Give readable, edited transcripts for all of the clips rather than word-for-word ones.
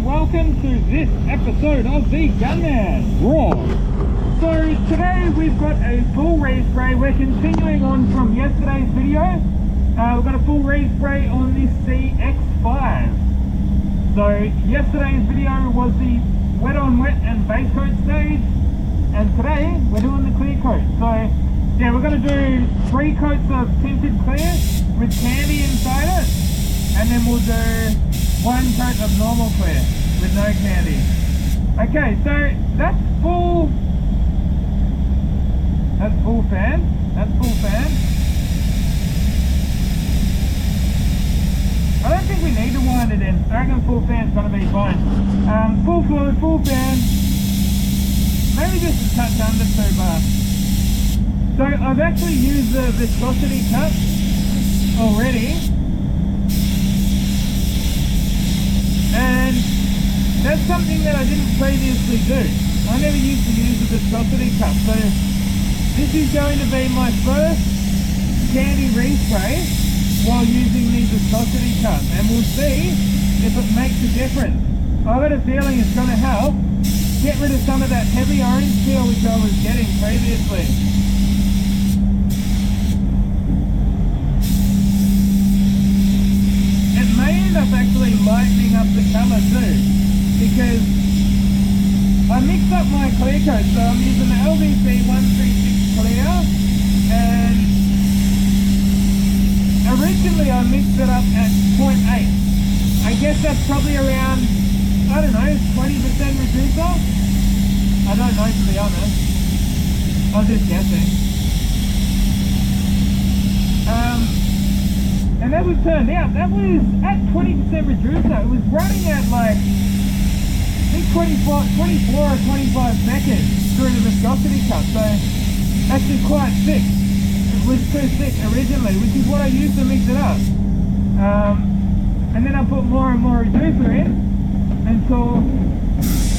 welcome to this episode of the Gunman Raw. So today we've got a full respray. We're continuing on from yesterday's video. We've got a full respray on this CX5. So yesterday's video was the wet on wet and base coat stage, and today we're doing the clear coat. So yeah, we're going to do 3 coats of tinted clear with candy inside it, and then we'll do 1 coat of normal clear with no candy. Okay, so that's full fan. I don't think we need to wind it in. I reckon full fan's gonna be fine. Full fluid, full fan, maybe just a touch under 2 bar. So I've actually used the viscosity cup already, and that's something that I didn't previously do. I never used to use the viscosity cup, so this is going to be my first candy respray while using the viscosity cup, and we'll see if it makes a difference. I've got a feeling it's going to help get rid of some of that heavy orange peel which I was getting previously. It may end up actually lightening up the colour too, because I mixed up my clear coat. So I'm using the LVC 136 clear, and originally I mixed it up at 0.8. I guess that's probably around, I don't know, 20% reducer? I don't know, to be honest. I was just guessing. And as it turned out, that was at 20% reducer. It was running at like, I think 24 or 25 seconds through the viscosity cup. So actually quite thick. It was too thick originally, which is what I used to mix it up. And then I put more and more reducer in until,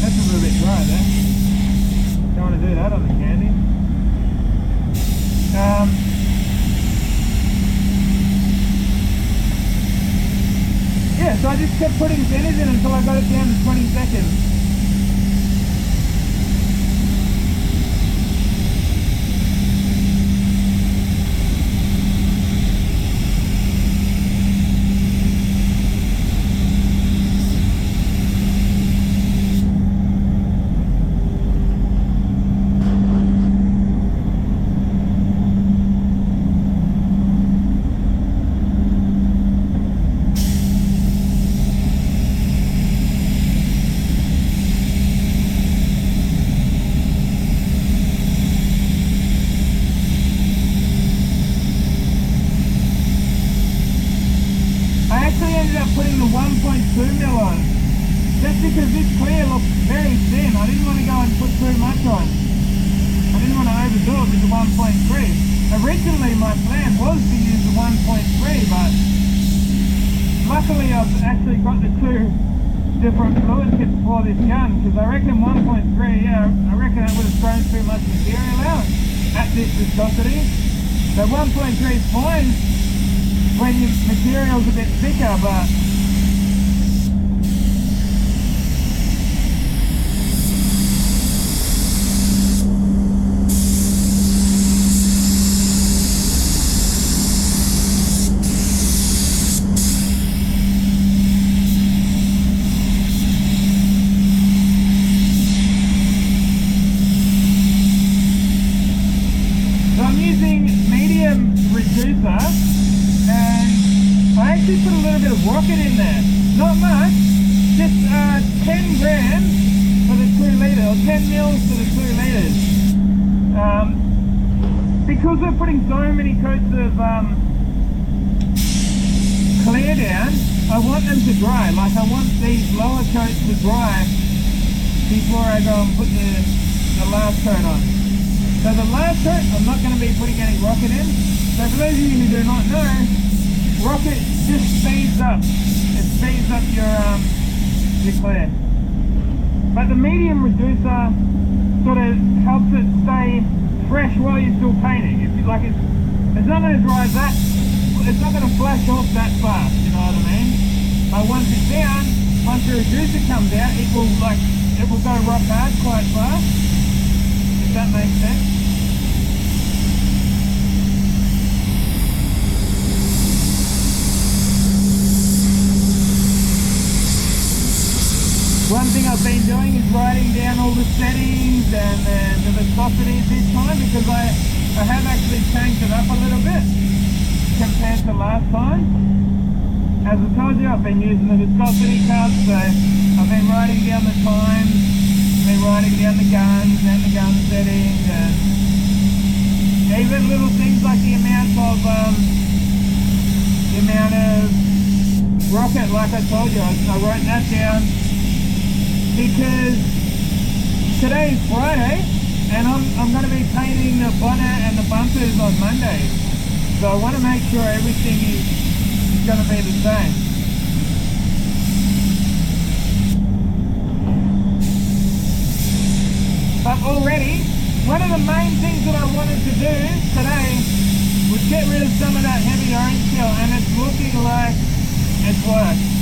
that's a little bit dry there. Don't want to do that on the candy. Yeah, so I just kept putting thinners in until I got it down to 20 seconds. Putting the 1.2 mil on, just because this clear looks very thin. I didn't want to go and put too much on. I didn't want to overdo it with the 1.3. Originally my plan was to use the 1.3, but luckily I've actually got the 2 different fluid kits for this gun, because I reckon 1.3, yeah, I reckon it would have thrown too much material out at this viscosity. So 1.3 is fine when your material's a bit thicker, but so I'm using medium reducer, and I actually put a little bit of rocket in there. Not much, just 10 grams for the 2 litres, or 10 mils for the 2 litres. Because we're putting so many coats of clear down, I want them to dry. Like, I want these lower coats to dry before I go and put the last coat on. So the last coat, I'm not going to be putting any rocket in. So for those of you who do not know, rocket just speeds up. It speeds up your clear. But the medium reducer sort of helps it stay fresh while you're still painting. If you like, it's not going to dry that, it's not going to flash off that fast, you know what I mean? But once it's down, once the reducer comes out, it will go rock hard quite fast, if that makes sense. One thing I've been doing is writing down all the settings and the viscosity this time, because I have actually changed it up a little bit compared to last time. As I told you, I've been using the viscosity cups, so I've been writing down the times, been writing down the guns and the gun settings, and even little things like the amount of rocket, like I told you, I wrote that down because today's Friday and I'm going to be painting the bonnet and the bumpers on Monday, so I want to make sure everything is going to be the same. But already, one of the main things that I wanted to do today was get rid of some of that heavy orange peel, and it's looking like it's worked.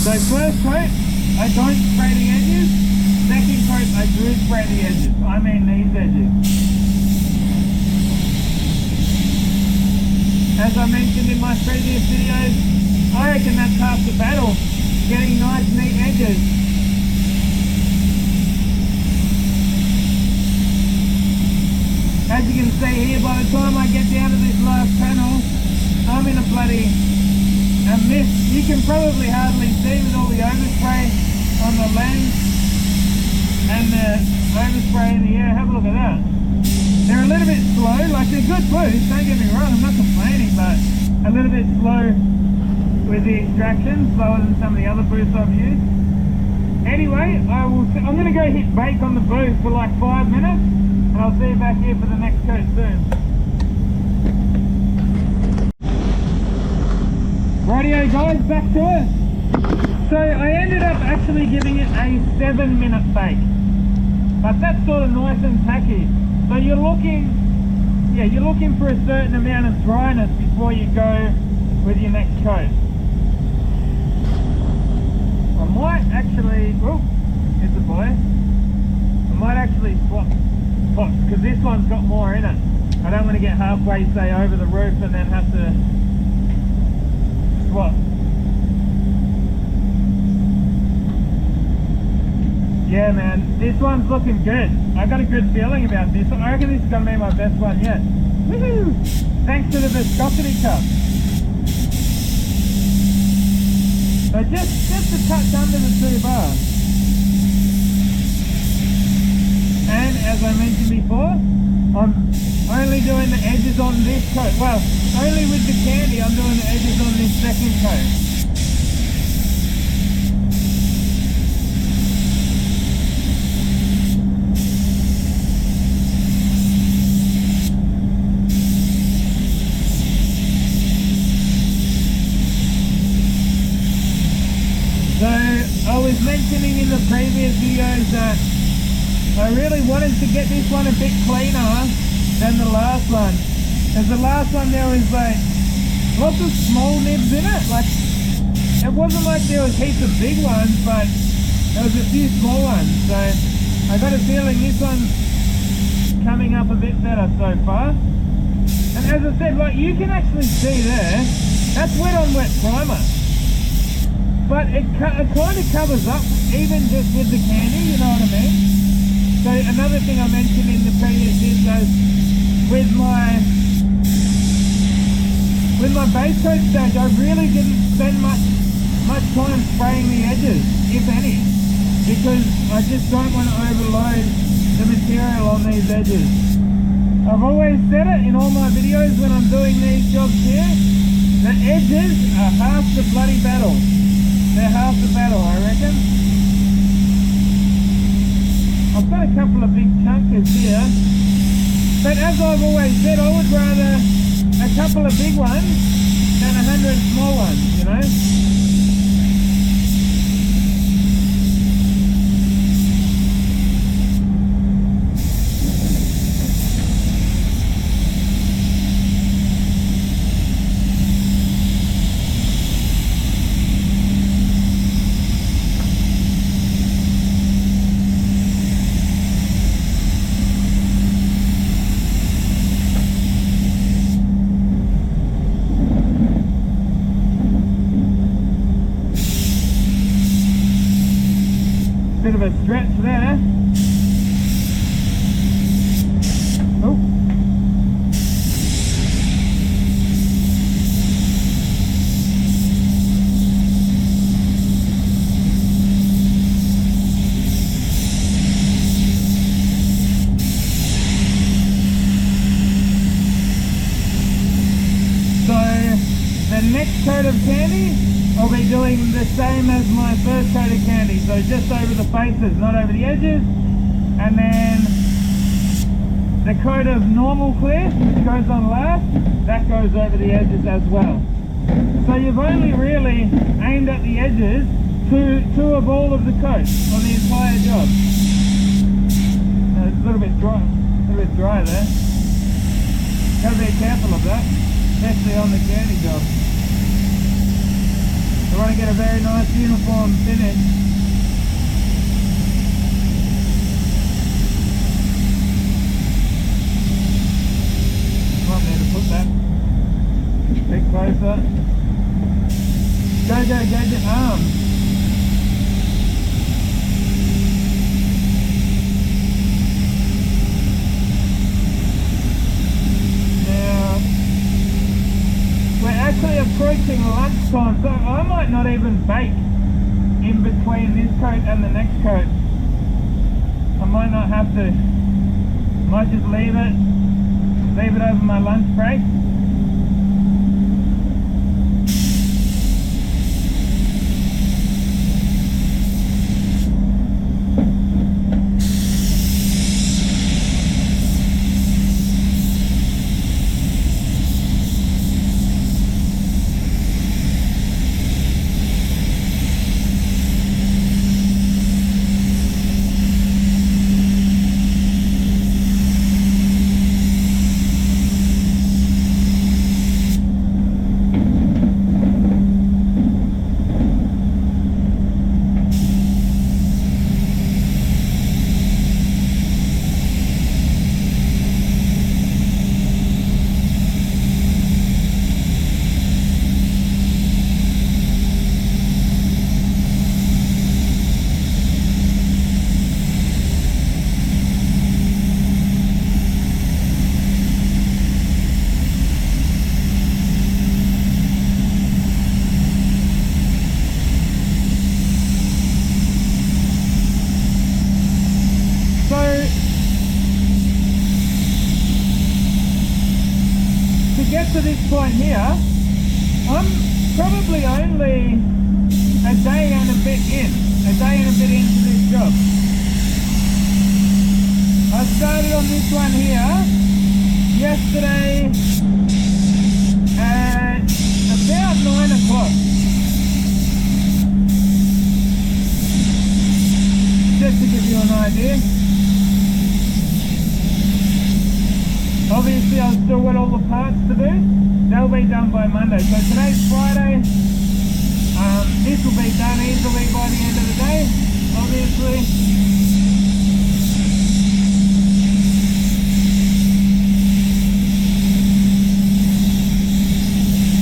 So first coat, I don't spray the edges. Second coat, I do spray the edges. I mean these edges. As I mentioned in my previous videos, I reckon that's half the battle, getting nice neat edges. As you can see here, by the time I get down to this last panel, I'm in a bloody mist. You can probably hardly see with all the overspray on the lens and the overspray in the air. Have a look at that. They're a little bit slow, like they're good boosts, don't get me wrong, I'm not complaining, but a little bit slow with the extraction, slower than some of the other boosts I've used. Anyway, I'm going to go hit bake on the boost for like 5 minutes, and I'll see you back here for the next coat soon. Rightio guys, back to it. So I ended up actually giving it a 7-minute bake, but that's sort of nice and tacky. So you're looking for a certain amount of dryness before you go with your next coat. I might actually, oh, here's a boy. I might actually swap pots, because this one's got more in it. I don't want to get halfway, say, over the roof and then have to swap. Yeah man, this one's looking good. I got a good feeling about this. I reckon this is going to be my best one yet. Woohoo! Thanks to the viscosity cup. So just a touch under the 2 bar. And as I mentioned before, I'm only doing the edges on this coat. Well, only with the candy I'm doing the edges on this second coat. So I was mentioning in the previous videos that I really wanted to get this one a bit cleaner than the last one. Because the last one there was like lots of small nibs in it. Like it wasn't like there was heaps of big ones, but there was a few small ones. So I got a feeling this one's coming up a bit better so far. And as I said, like you can actually see there, that's wet on wet primer. But it kind of covers up, even just with the candy, you know what I mean? So another thing I mentioned in the previous videos, with my base coat stage, I really didn't spend much time spraying the edges, if any, because I just don't want to overload the material on these edges. I've always said it in all my videos when I'm doing these jobs here, the edges are half the bloody battle. They're half the battle, I reckon. I've got a couple of big chunkers here, but as I've always said, I would rather couple of big ones than 100 small ones, you know. Bit of a stretch there. Oh. So the next coat of candy, I'll be doing the same as my first coat of candy, so just over the faces, not over the edges. And then the coat of normal clear, which goes on last, that goes over the edges as well. So you've only really aimed at the edges, two of all of the coats on the entire job. It's a little bit dry there. Gotta be careful of that, especially on the candy job. I want to get a very nice uniform finish. Might need to put that a bit closer. Go gadget arms. Now we're actually approaching lunchtime, so I might not even bake in between this coat and the next coat. I might not have to. Might just leave it over my lunch break. To this point here, I'm probably only a day and a bit into this job. I started on this one here yesterday at about 9 o'clock. Just to give you an idea. Obviously I've still got all the parts to do. They'll be done by Monday. So today's Friday. This will be done easily by the end of the day, obviously.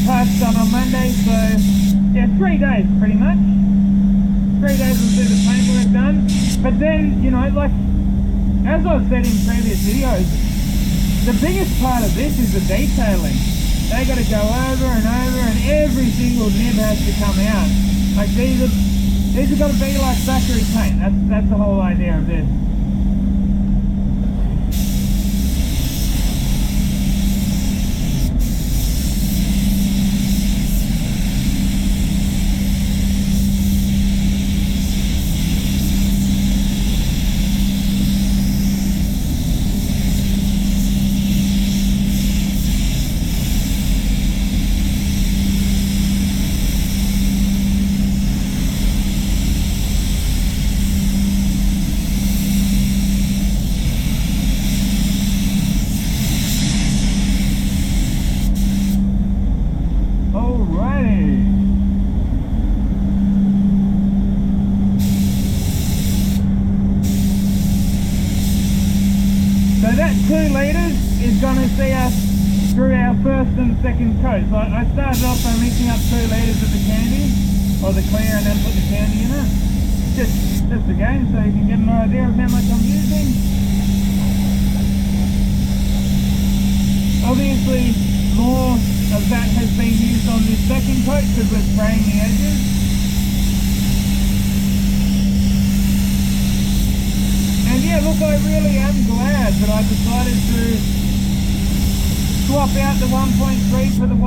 Parts done on Monday, so yeah, 3 days pretty much. 3 days we'll see the paintwork done. But then, you know, like, as I've said in previous videos, the biggest part of this is the detailing. They got to go over and over, and every single nib has to come out. Like these have got to be like factory paint. That's the whole idea of this. 2 litres is going to see us through our first and second coat. So I started off by mixing up 2 litres of the candy, or the clear, and then put the candy in it. Just again, so you can get an idea of how much I'm using. Obviously, more of that has been used on this second coat because we're spraying the edges. And yeah, look, I really am glad that I decided to swap out the 1.3 for the 1.2.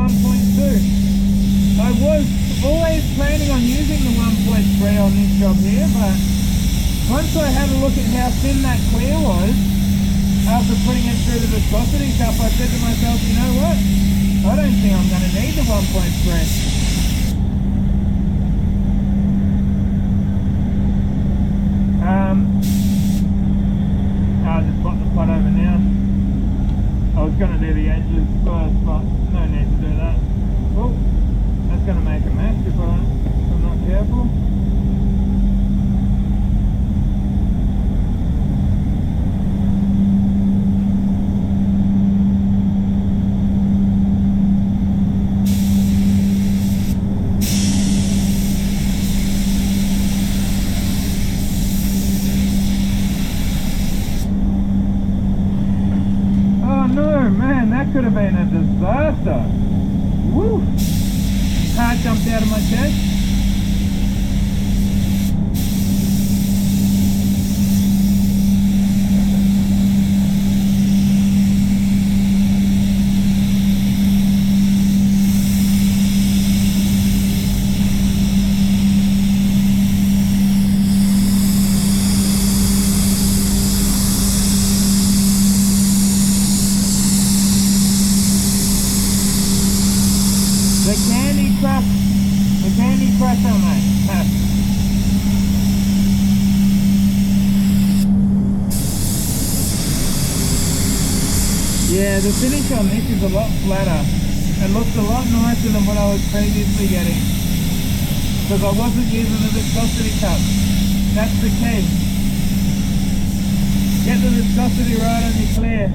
I was always planning on using the 1.3 on this job here, but once I had a look at how thin that clear was, after putting it through the viscosity cup, I said to myself, you know what? I don't think I'm going to need the 1.3. I'll just put the pot over now. I was going to do the edges first, but no need to do that. Oh, that's going to make a mess if I'm not careful. That could have been a disaster. Woo! Heart jumped out of my chest. The candy crusher, mate. Yeah, the finish on this is a lot flatter and looks a lot nicer than what I was previously getting, because I wasn't using the viscosity cup. That's the key. Get the viscosity right on your clear.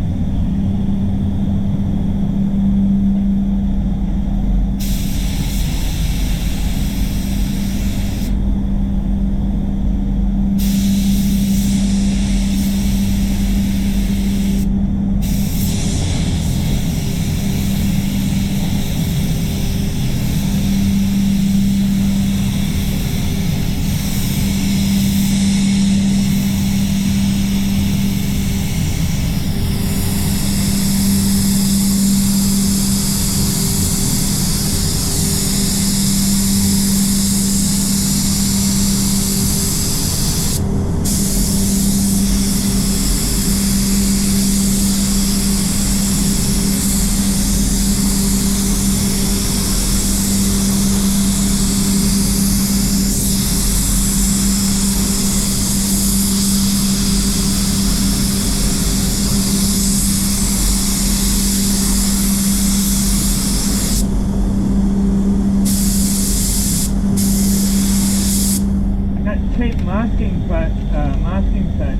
Cheap masking tape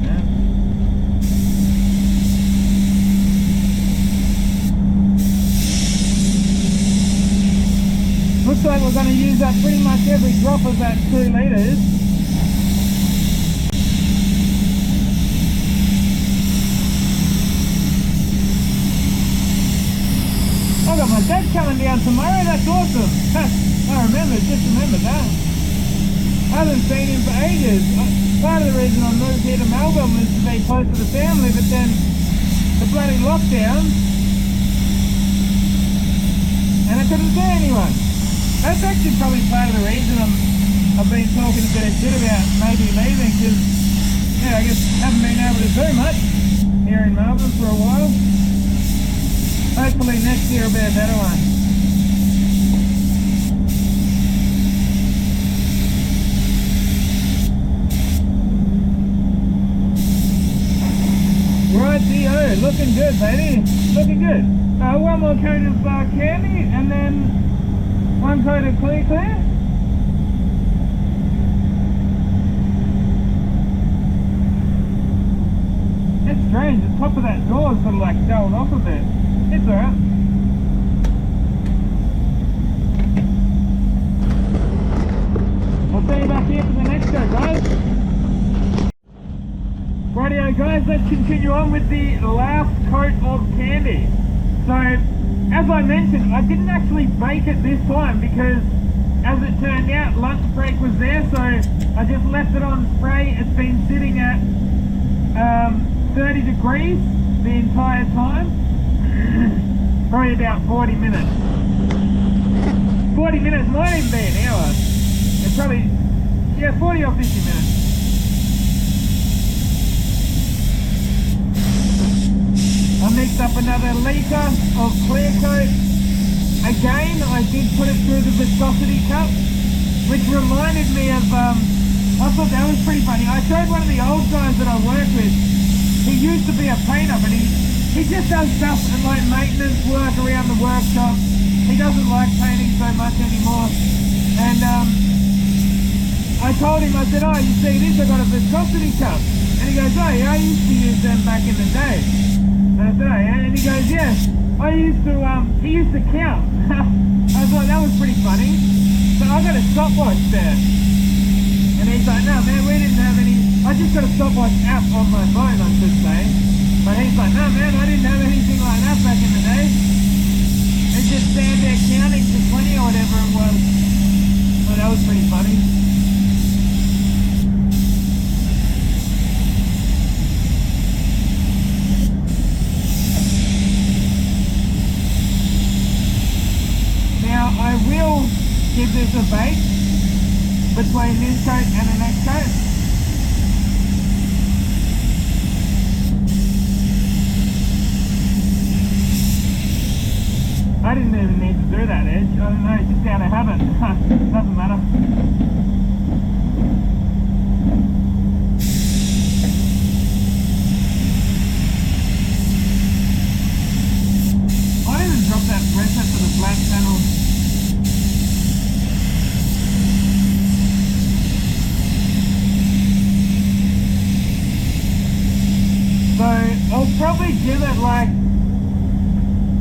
now. Looks like we're going to use up pretty much every drop of that 2 litres. I got my dad coming down tomorrow, that's awesome. Just remembered that. I haven't seen him for ages. Part of the reason I moved here to Melbourne was to be close to the family, but then the bloody lockdown, and I couldn't see anyone. That's actually probably part of the reason I've been talking a bit of shit about maybe leaving, because yeah, I guess haven't been able to do much here in Melbourne for a while. Hopefully next year will be a better one. Rightio, looking good, baby. Looking good. One more coat of candy, and then one coat of clear. It's strange. top of that door is sort of like shelled off a bit. It's alright. I'll see you back here for the next go, guys. Rightio guys, let's continue on with the last coat of candy. So, as I mentioned, I didn't actually bake it this time because, as it turned out, lunch break was there, so I just left it on spray. It's been sitting at 30 degrees the entire time. Probably about 40 minutes. 40 minutes might even be an hour. It's probably, yeah, 40 or 50 minutes. I mixed up another litre of clear coat. Again, I did put it through the viscosity cup, which reminded me of, I thought that was pretty funny. I showed one of the old guys that I work with. He used to be a painter, but he just does stuff and like maintenance work around the workshop. He doesn't like painting so much anymore. And I told him, I said, oh, you see this, I got a viscosity cup. And he goes, oh yeah, I used to use them back in the day. And I said, oh yeah, and he goes, yeah, he used to count. I thought that was pretty funny. So I got a stopwatch there. And he's like, no man, we didn't have any, I just got a stopwatch app on my phone, I should say. But he's like, no man, I didn't have anything like that back in the day. It's just stand there counting to 20 or whatever it was. So that was pretty funny. Now I will give this a bake between this coat and the next coat. I didn't even need to do that edge. I don't know, it's just out of habit. Doesn't matter. I didn't drop that pressure to the flat panel. So I'll probably give it like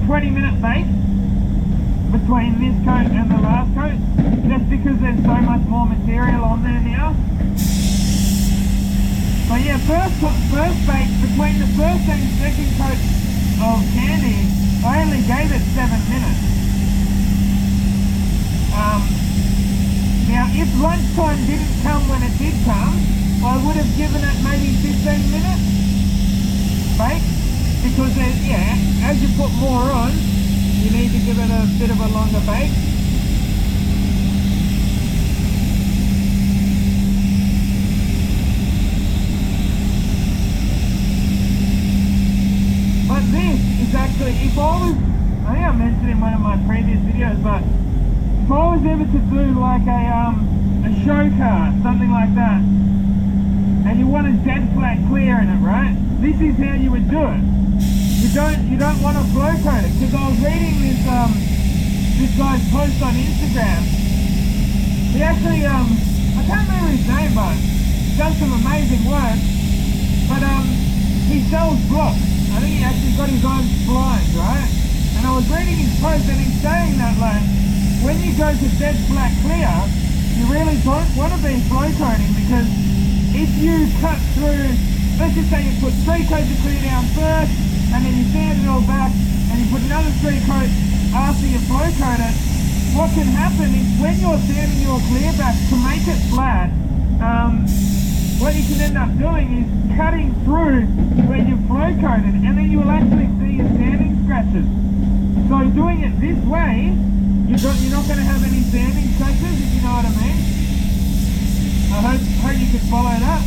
20-minute bake between this coat and the last coat, just because there's so much more material on there now. So yeah, first bake between the first and second coat of candy, I only gave it 7 minutes. Now if lunchtime didn't come when it did come, I would have given it maybe 15 minutes bake, because yeah, as you put more on, you need to give it a bit of a longer bake. But this is actually, if I think I mentioned in one of my previous videos, but if I was ever to do like a show car, something like that, and you want a dead flat clear in it, right? This is how you would do it. You don't want to flow coat it, because I was reading this guy's post on Instagram. He actually I can't remember his name, but he does some amazing work. But he sells blocks. I think he actually got his own splines, right? And I was reading his post, and he's saying that like when you go to dead flat clear, you really don't want to be flow coating, because if you cut through, let's just say you put 3 coats of clear down first, and then you sand it all back, and you put another 3 coats after you flow coat it, what can happen is when you're sanding your clear back to make it flat, what you can end up doing is cutting through where you flow coated, and then you will actually see your sanding scratches. So doing it this way, you're not going to have any sanding scratches, if you know what I mean. I hope you can follow that.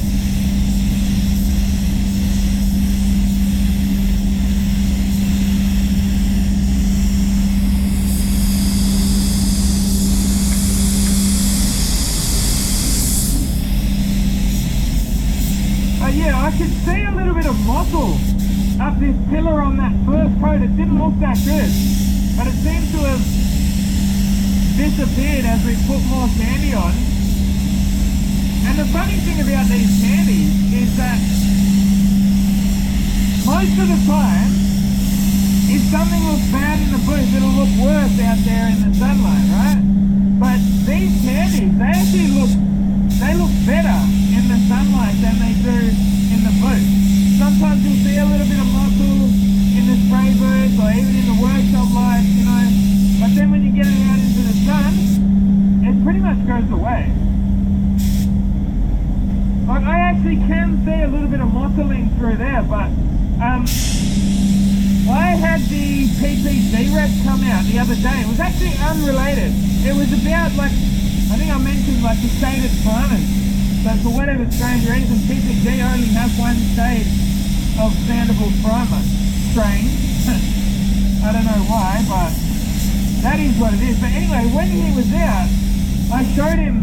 Yeah, I could see a little bit of muscle up this pillar on that first coat. It didn't look that good, but it seems to have disappeared as we put more candy on. And the funny thing about these candies is that most of the time, if something looks bad in the bush, it'll look worse out there in the sunlight, right? But these candies, they look better in the sunlight than they do in the bush. Sometimes you'll see a little bit of muscle in the spray booth or even in the workshop lights, you know. But then when you get it out into the sun, it pretty much goes away. Like I actually can see a little bit of mottling through there, but I had the PPG rep come out the other day. It was actually unrelated. It was about like, I think I mentioned like the shaded primers. So for whatever strange reason, PPG only has one shade of sandable primer. Strange. I don't know why, but that is what it is. But anyway, when he was out, I showed him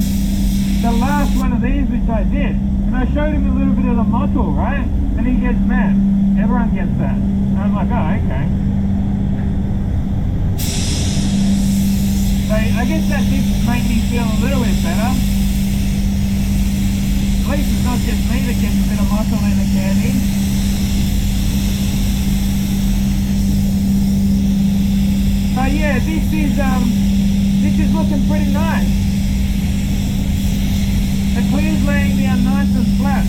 the last one of these which I did. And I showed him a little bit of the mottle, right? And he gets mad. Everyone gets that. And I'm like, oh, okay. So I guess that did make me feel a little bit better. At least it's not just me that gets a bit of mottle in the candy. So yeah, this is looking pretty nice. The clear's laying down nice and flat.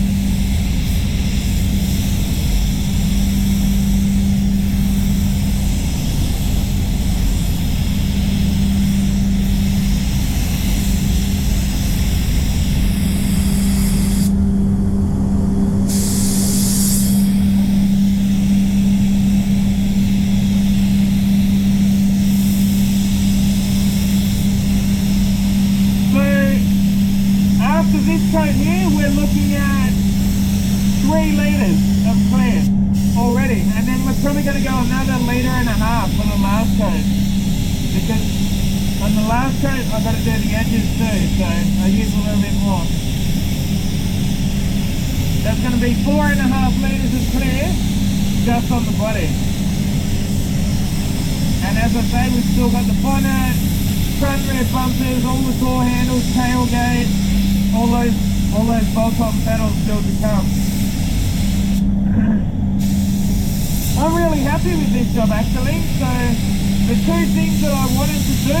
Coat here, we're looking at 3 litres of clear already, and then we're probably going to go another 1.5 litres for the last coat, because on the last coat I've got to do the edges too, so I use a little bit more. That's going to be 4.5 litres of clear just on the body. And as I say, we've still got the bonnet, front rear bumpers, all the door handles, tailgate, all those bolt-on pedals still to come. I'm really happy with this job actually. So the 2 things that I wanted to do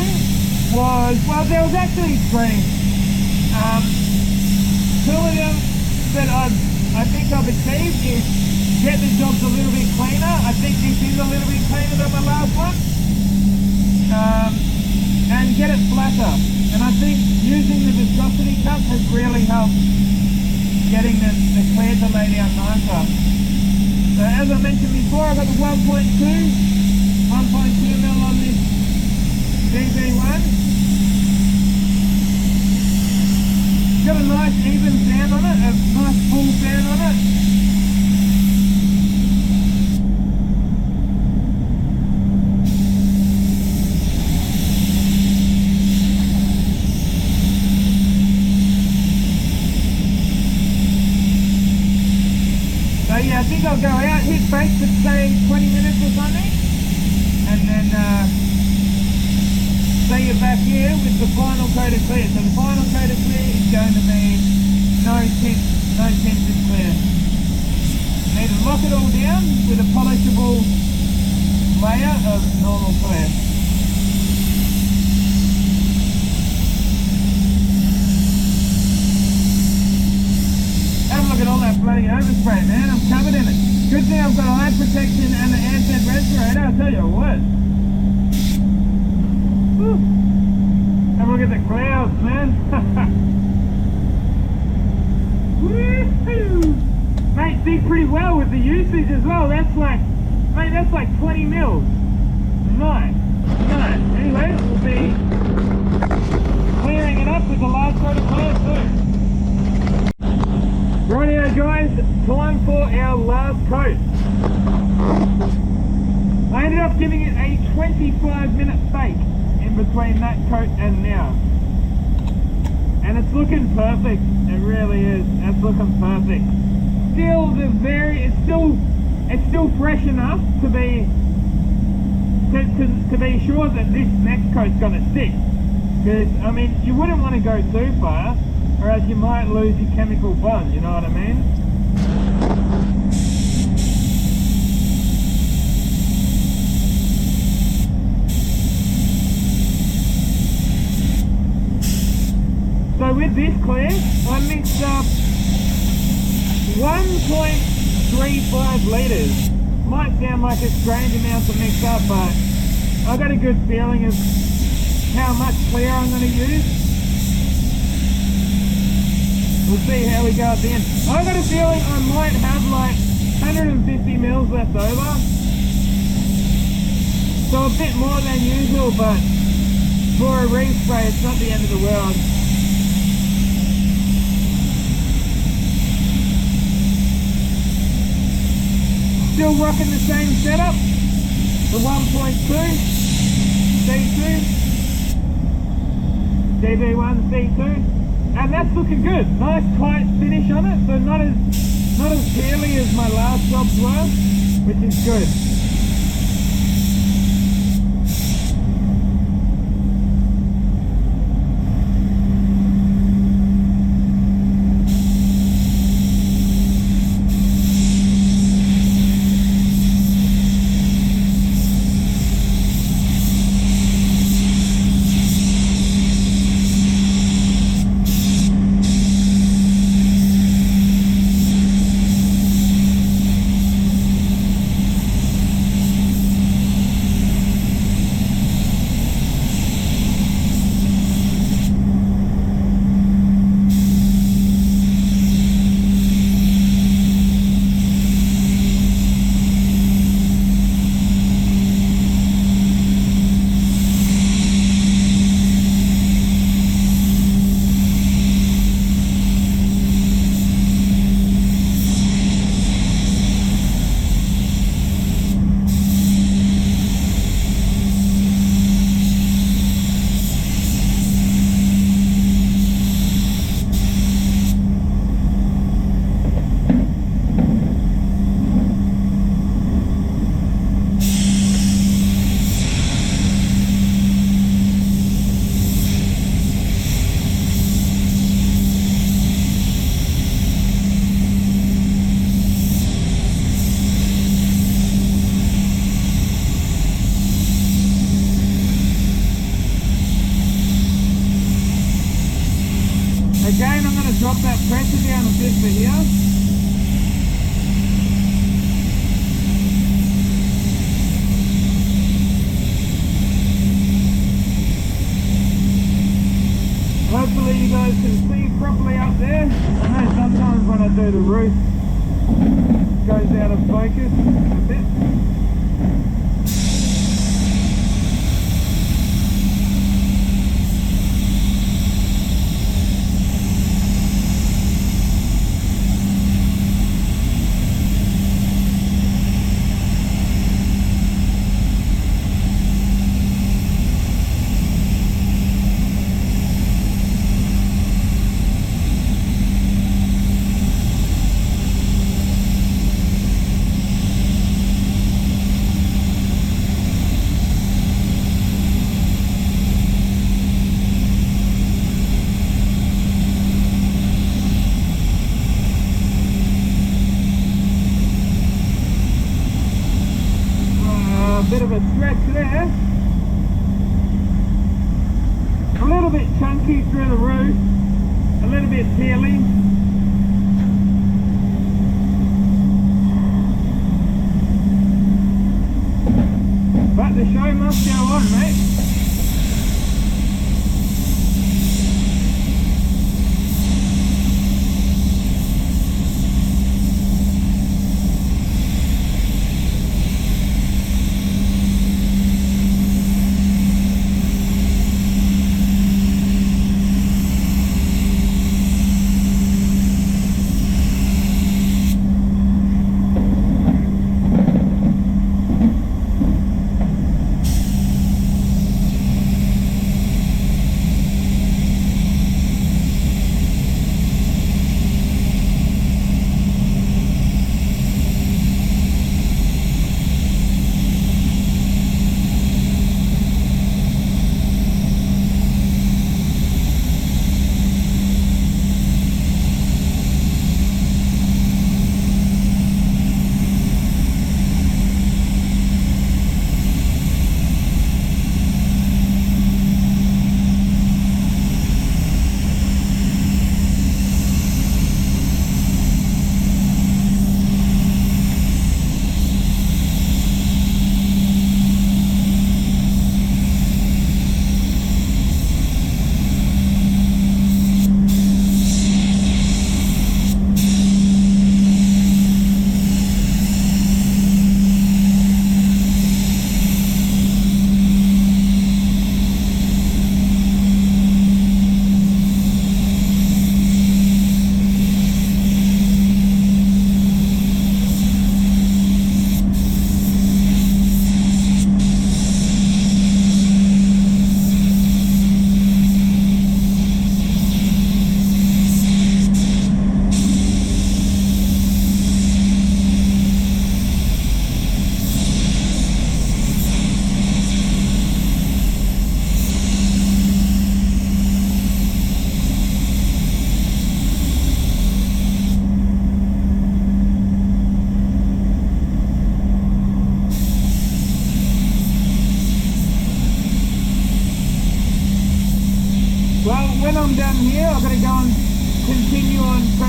was, well, there was actually 3. 2 of them that I think I've achieved is get the jobs a little bit cleaner. I think this is a little bit cleaner than my last one. And get it flatter. And I think using the viscosity cup has really helped getting the clear to lay down nicer. So as I mentioned before, I've got the 1.2 mil on this DB1. Got a nice even sound on it, a nice full sound on it. Yeah, I think I'll go out, hit brakes for say 20 minutes or something, and then see you back here with the final coat of clear. So the final coat of clear is going to be no tinted clear. Need to lock it all down with a polishable layer of normal clear. Look at all that bloody overspray, man. I'm covered in it. Good thing I've got eye protection and the air-fed respirator, I'll tell you what. Whew. Have a look at the clouds, man. Woohoo! Mate, did pretty well with the usage as well. That's like, mate, that's like 20 mils. Nice. Nice. Anyway, we'll be clearing it up with the last coat of clear too. Rightio guys, time for our last coat. I ended up giving it a 25-minute fake in between that coat and now. And it's looking perfect, it really is, it's looking perfect. Still it's still fresh enough to be sure that this next coat's gonna stick. Because, I mean, you wouldn't want to go too far, or else you might lose your chemical bond, you know what I mean? So with this clear, I mixed up 1.35 litres. Might sound like a strange amount to mix up, but I got a good feeling of how much clear I'm going to use. We'll see how we go at the end. I got a feeling I might have like 150 mils left over. So a bit more than usual, but for a respray it's not the end of the world. Still rocking the same setup, the 1.2 C2, DB1 C2, and that's looking good. Nice tight finish on it, so not as peely as my last jobs were, which is good. Again, I'm going to drop that pressure down a bit for here. Hopefully you guys can see properly up there. I know sometimes when I do the roof, it goes out of focus a bit.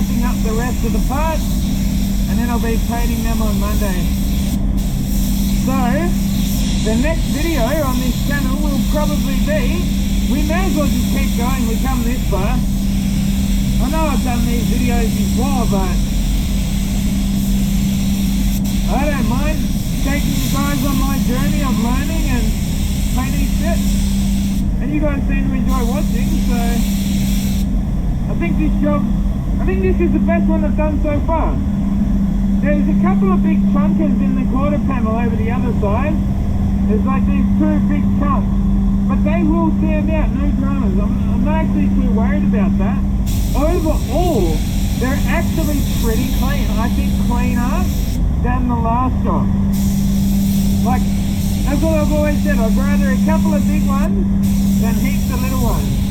wrapping up the rest of the parts, and then I'll be painting them on Monday. So the next video on this channel will probably be, we may as well just keep going, we come this far. I know I've done these videos before, but I don't mind taking you guys on my journey of learning and painting shit. And you guys seem to enjoy watching, so I think this is the best one I've done so far. There's a couple of big chunkers in the quarter panel over the other side. There's like these two big chunks, but they will stand out, no dramas. I'm not actually too worried about that. Overall, they're actually pretty clean. I think cleaner than the last job. Like, that's what I've always said. I'd rather a couple of big ones than heaps of little ones.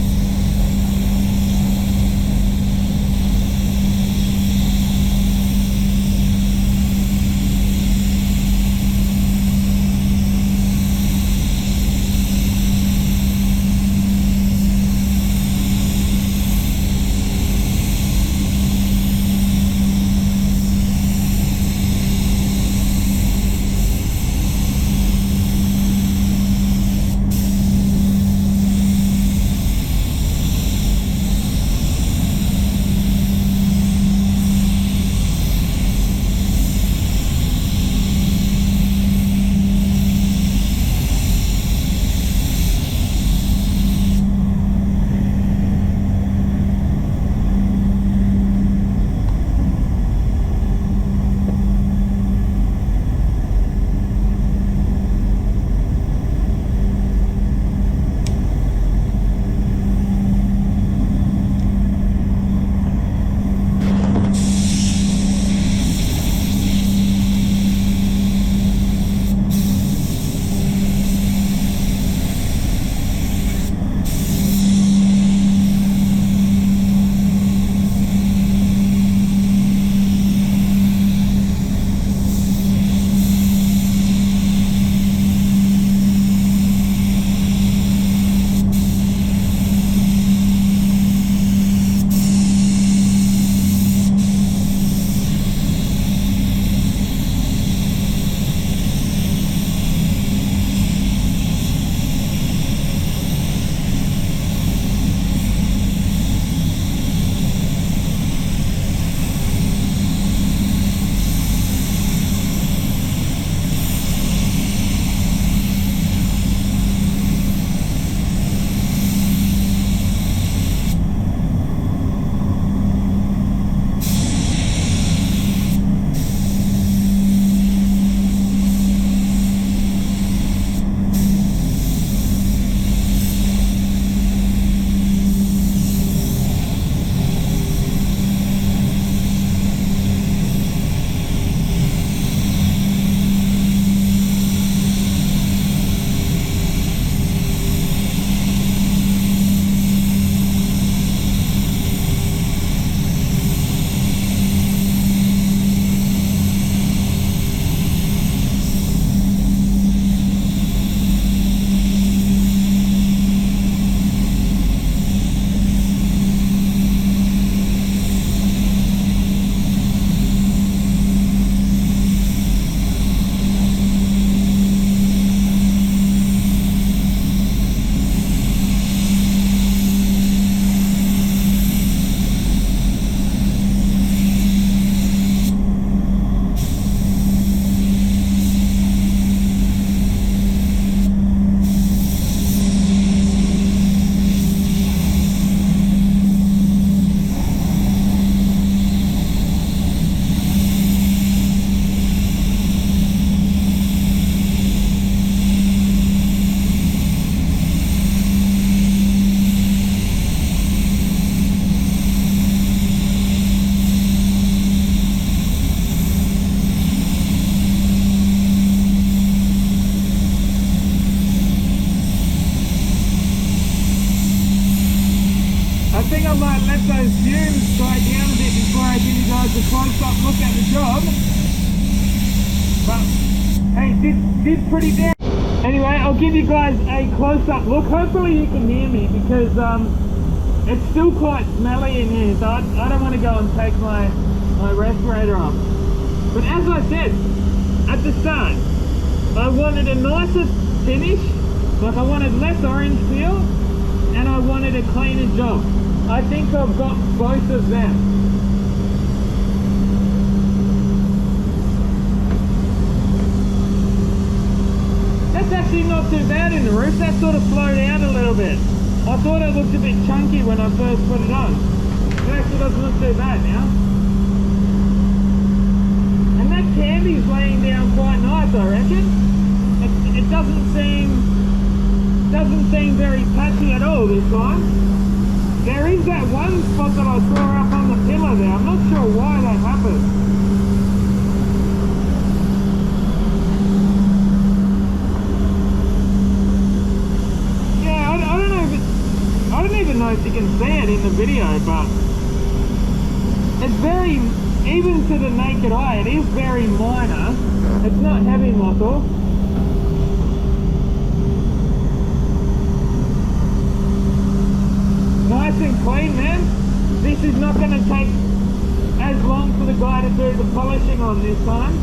think I might let those fumes die down a bit before I give you guys a close-up look at the job. But, hey, did pretty damn. Anyway, I'll give you guys a close-up look. Hopefully you can hear me because It's still quite smelly in here, so I don't want to go and take my respirator off. But as I said at the start, I wanted a nicer finish, like I wanted less orange peel, and I wanted a cleaner job. I think I've got both of them. That's actually not too bad in the roof. That sort of flowed out a little bit. I thought it looked a bit chunky when I first put it on. It actually doesn't look too bad now. And that candy's laying down quite nice, I reckon. It doesn't seem very patchy at all this time. There is that one spot that I saw up on the pillar there. I'm not sure why that happened. I don't even know if you can see it in the video, but it's very, even to the naked eye, it is very minor. It's not heavy muscle. Nice and clean, man. This is not going to take as long for the guy to do the polishing on this time.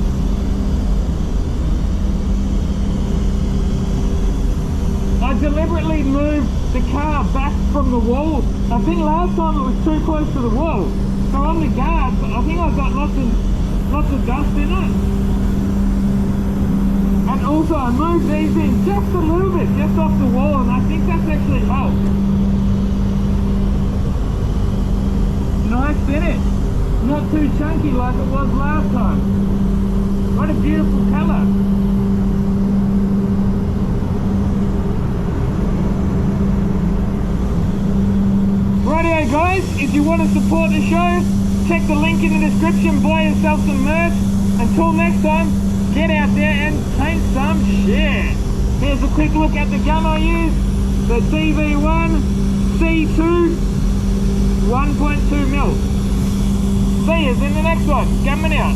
I deliberately moved the car back from the wall. I think last time it was too close to the wall. So on the guards, I think I've got lots of dust in it. And also I moved these in just a little bit, just off the wall, and I think that's actually helped. Nice finish. Not too chunky like it was last time. What a beautiful colour. Rightio guys, if you want to support the show, check the link in the description, buy yourself some merch. Until next time, get out there and paint some shit. Here's a quick look at the gun I use, the DV1 C2 1.2mm. See you in the next one. Gunman out.